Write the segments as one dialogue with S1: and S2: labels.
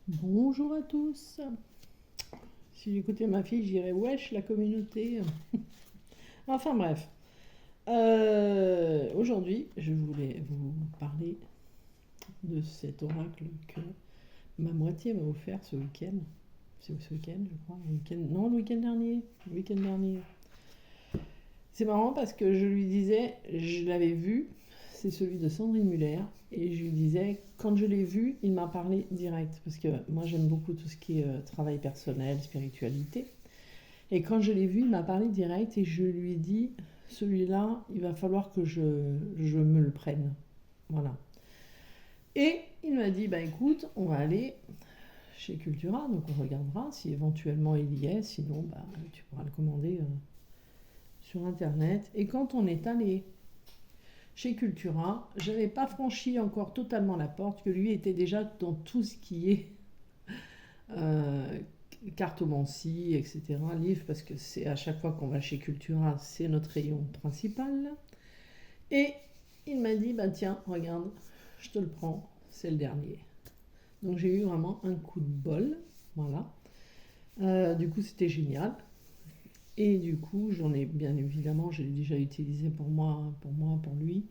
S1: Bonjour à tous. Si j'écoutais ma fille, je dirais wesh la communauté. Enfin bref. Aujourd'hui, je voulais vous parler de cet oracle que ma moitié m'a offert ce week-end. C'est ce week-end, je crois. Non, le week-end dernier. Le week-end dernier. C'est marrant parce que je lui disais, je l'avais vu, c'est celui de Sandrine Muller, et je lui disais, quand je l'ai vu, il m'a parlé direct, parce que moi j'aime beaucoup tout ce qui est travail personnel, spiritualité, et quand je l'ai vu, il m'a parlé direct, et je lui ai dit, celui-là, il va falloir que je me le prenne. Voilà. Et il m'a dit, bah écoute, on va aller chez Cultura, donc on regardera si éventuellement il y est, sinon bah, tu pourras le commander sur internet. Et quand on est allé chez Cultura, j'avais pas franchi encore totalement la porte, que lui était déjà dans tout ce qui est euh, cartomancie, etc., livre, parce que c'est à chaque fois qu'on va chez Cultura, c'est notre rayon principal. Et il m'a dit, bah tiens, regarde, je te le prends, c'est le dernier. Donc j'ai eu vraiment un coup de bol, voilà. Du coup, c'était génial. Et du coup, j'en ai bien évidemment, j'ai déjà utilisé pour moi, pour lui,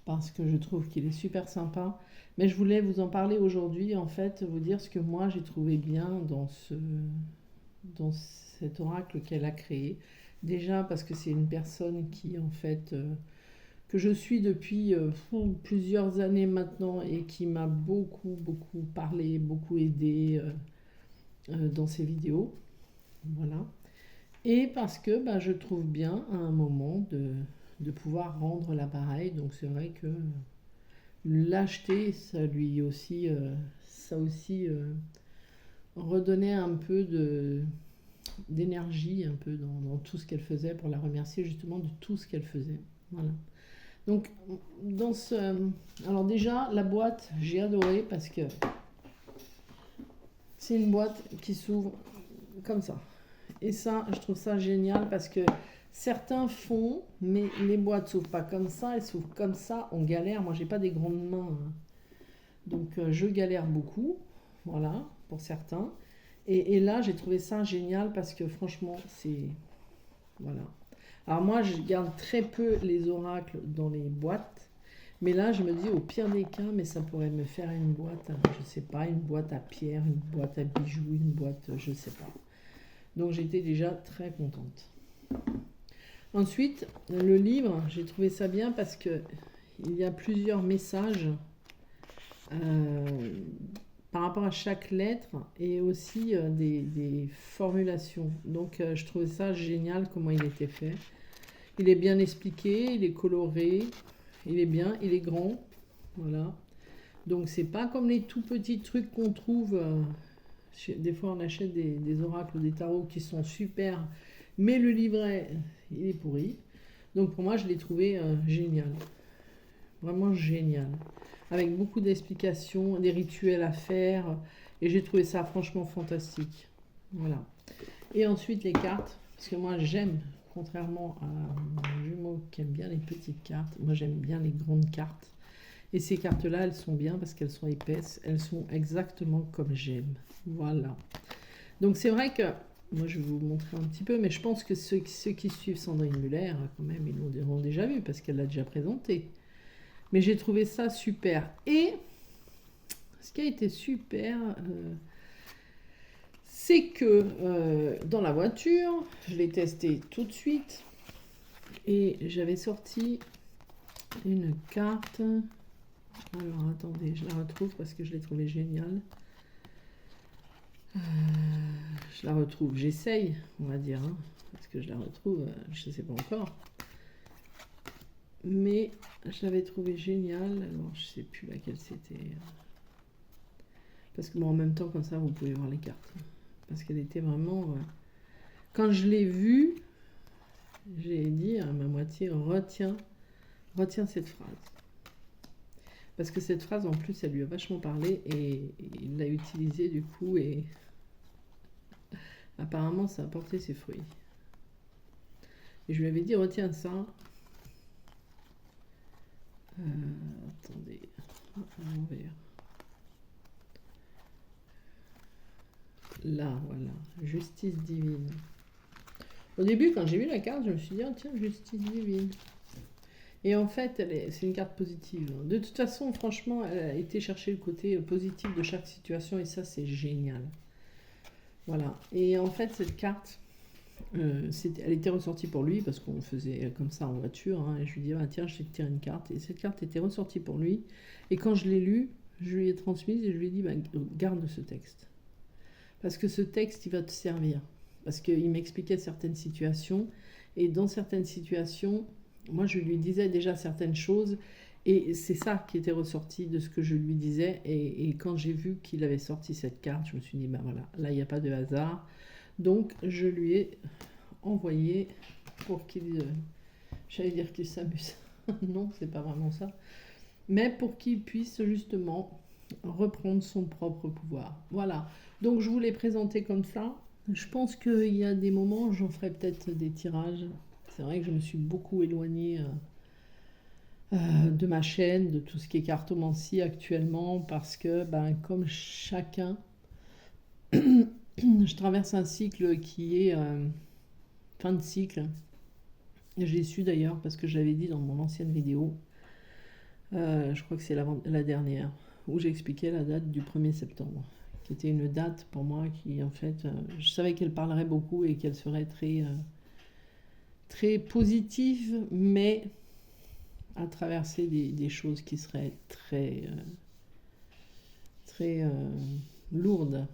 S1: parce que je trouve qu'il est super sympa. Mais je voulais vous en parler aujourd'hui, en fait, vous dire ce que moi j'ai trouvé bien dans cet oracle qu'elle a créé. Déjà parce que c'est une personne qui, en fait, que je suis depuis plusieurs années maintenant et qui m'a beaucoup, beaucoup parlé, beaucoup aidé dans ses vidéos. Voilà. Et parce que bah, je trouve bien à un moment de pouvoir rendre l'appareil. Donc c'est vrai que l'acheter, ça aussi redonnait un peu d'énergie un peu dans tout ce qu'elle faisait pour la remercier justement de tout ce qu'elle faisait. Voilà. Donc dans ce, alors déjà la boîte j'ai adoré parce que c'est une boîte qui s'ouvre comme ça. Et ça, je trouve ça génial parce que certains font, mais les boîtes s'ouvrent pas comme ça, elles s'ouvrent comme ça, on galère. Moi, j'ai pas des grandes mains, hein. Donc je galère beaucoup, voilà, pour certains. Et là, j'ai trouvé ça génial parce que franchement, c'est... Voilà. Alors moi, je garde très peu les oracles dans les boîtes. Mais là, je me dis, au pire des cas, mais ça pourrait me faire une boîte, je sais pas, une boîte à pierre, une boîte à bijoux, une boîte, je sais pas. Donc j'étais déjà très contente. Ensuite, le livre, j'ai trouvé ça bien parce que il y a plusieurs messages euh, par rapport à chaque lettre et aussi des formulations. Donc je trouvais ça génial comment il était fait. Il est bien expliqué, il est coloré, il est bien, il est grand. Voilà. Donc c'est pas comme les tout petits trucs qu'on trouve. Des fois on achète des oracles ou des tarots qui sont super, mais le livret il est pourri. Donc pour moi je l'ai trouvé génial. Vraiment génial. Avec beaucoup d'explications, des rituels à faire. Et j'ai trouvé ça franchement fantastique. Voilà. Et ensuite les cartes. Parce que moi j'aime, contrairement à mon jumeau qui aime bien les petites cartes, moi j'aime bien les grandes cartes. Et ces cartes-là, elles sont bien parce qu'elles sont épaisses. Elles sont exactement comme j'aime. Voilà. Donc c'est vrai que, moi je vais vous montrer un petit peu, mais je pense que ceux qui suivent Sandrine Muller, quand même, ils l'ont déjà vu parce qu'elle l'a déjà présenté. Mais j'ai trouvé ça super. Et ce qui a été super, c'est que dans la voiture, je l'ai testé tout de suite et j'avais sorti une carte. Alors attendez, je la retrouve parce que je l'ai trouvée géniale. Je la retrouve, j'essaye, on va dire, hein, parce que je la retrouve, je ne sais pas encore. Mais je l'avais trouvée géniale. Alors je ne sais plus laquelle c'était. Parce que bon, en même temps, comme ça, vous pouvez voir les cartes. Parce qu'elle était vraiment. Quand je l'ai vue, j'ai dit à ma moitié, retiens cette phrase. Parce que cette phrase, en plus, elle lui a vachement parlé et il l'a utilisée du coup et apparemment, ça a porté ses fruits. Et je lui avais dit, retiens ça. Attendez, à l'envers. Là, voilà. Justice divine. Au début, quand j'ai vu la carte, je me suis dit, ah, tiens, justice divine. Et en fait, c'est une carte positive. De toute façon, franchement, elle a été chercher le côté positif de chaque situation et ça, c'est génial. Voilà. Et en fait, cette carte, elle était ressortie pour lui parce qu'on faisait comme ça en voiture. Hein, et je lui dis, ah, tiens, je vais te tirer une carte. Et cette carte était ressortie pour lui. Et quand je l'ai lue, je lui ai transmise et je lui ai dit, bah, garde ce texte. Parce que ce texte, il va te servir. Parce qu'il m'expliquait certaines situations. Et dans certaines situations, moi, je lui disais déjà certaines choses. Et c'est ça qui était ressorti de ce que je lui disais. Et quand j'ai vu qu'il avait sorti cette carte, je me suis dit, ben voilà, là, il n'y a pas de hasard. Donc, je lui ai envoyé pour qu'il... j'allais dire qu'il s'amuse. Non, c'est pas vraiment ça. Mais pour qu'il puisse justement reprendre son propre pouvoir. Voilà. Donc, je vous l'ai présenté comme ça. Je pense qu'il y a des moments où j'en ferai peut-être des tirages. C'est vrai que je me suis beaucoup éloignée de ma chaîne, de tout ce qui est cartomancie actuellement, parce que, ben, comme chacun, je traverse un cycle qui est fin de cycle. Je l'ai su d'ailleurs parce que je l'avais dit dans mon ancienne vidéo. Je crois que c'est la dernière, où j'expliquais la date du 1er septembre, qui était une date pour moi qui, en fait, je savais qu'elle parlerait beaucoup et qu'elle serait très positive, mais à traverser des choses qui seraient très lourdes.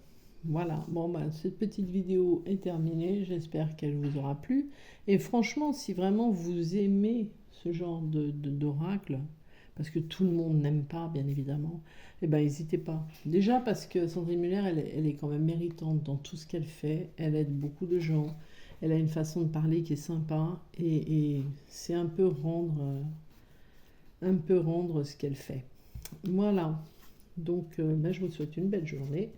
S1: Voilà, bon, bah, cette petite vidéo est terminée, j'espère qu'elle vous aura plu. Et franchement, si vraiment vous aimez ce genre d'oracle, parce que tout le monde n'aime pas, bien évidemment, eh ben, n'hésitez pas. Déjà parce que Sandrine Muller, elle est quand même méritante dans tout ce qu'elle fait, elle aide beaucoup de gens, elle a une façon de parler qui est sympa, et c'est un peu rendre ce qu'elle fait. Voilà, donc ben, je vous souhaite une belle journée.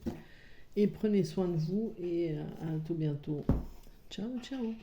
S1: Et prenez soin de vous et à tout bientôt. Ciao, ciao.